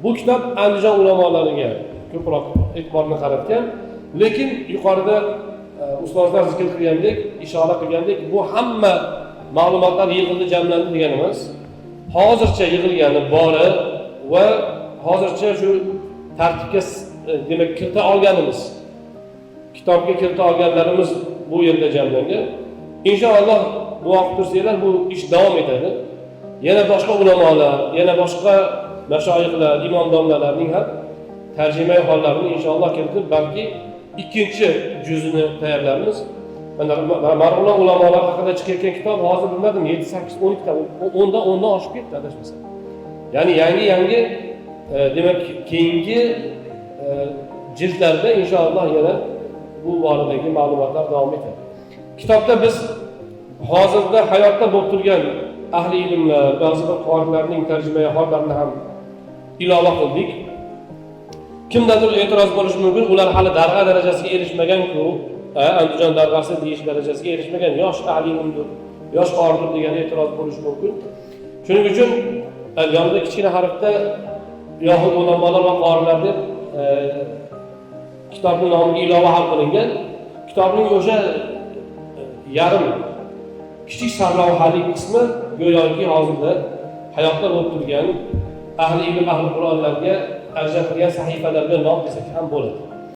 Bu kitob Andijon ulamolariga ko'proq e'tiborni qaratgan, lekin yuqorida ustozlar zikr qilgandek, ishora qilgandek, bu hamma ma'lumotlar yig'ildi, jamlandi degan emas. Hozircha yig'ilgani bori va hozircha shu tartibga demak kirita olganimiz, kitobga kirita olganlarimiz bu yerda jamlangan. Inshaalloh duo qilib tursanglar, bu ish davom etadi. Yana boshqa ulamolar, yana boshqa mashoyixlar, imom domlalarning ham tarjimai hollarini inshaalloh kiritib, balki ikkinchi juzini tayyorlarmiz. Mar'ulon ulamolar haqida chiqayotgan kitob hozir bilmadim 7, 8, 12 ta, 10dan oshib ketdi adashmasam. Ya'ni yangi demak keyingi jildlarda inshaalloh yana bu boradagi ma'lumotlar davom etadi. Kitobda biz hozirda hayotda bo'lib turgan ahli ilmlar, ba'zi bir qorilarning tarjimai hollarini ham ilova qildik. Kimdadir e'tiroz bo'lishi mumkin, ular hali darg'a darajasiga erishmagan-ku, Andijon darg'asi deyish darajasiga erishmagan yosh ahli ilmdir, yosh qoridir degan e'tiroz bo'lishi mumkin. Shuning uchun yonida kichkina harfda yoxud ulamolar va qorilar deb kitobning nomiga ilova ham qilingan. Kitobning o'sha yarim kichik sarlavhali qismi go'yoki hozirda hayotda bo'lib turgan ahli ilm, ahli Qur'onlarga ajratilgan sahifalarga nom desak ham bo'ladi.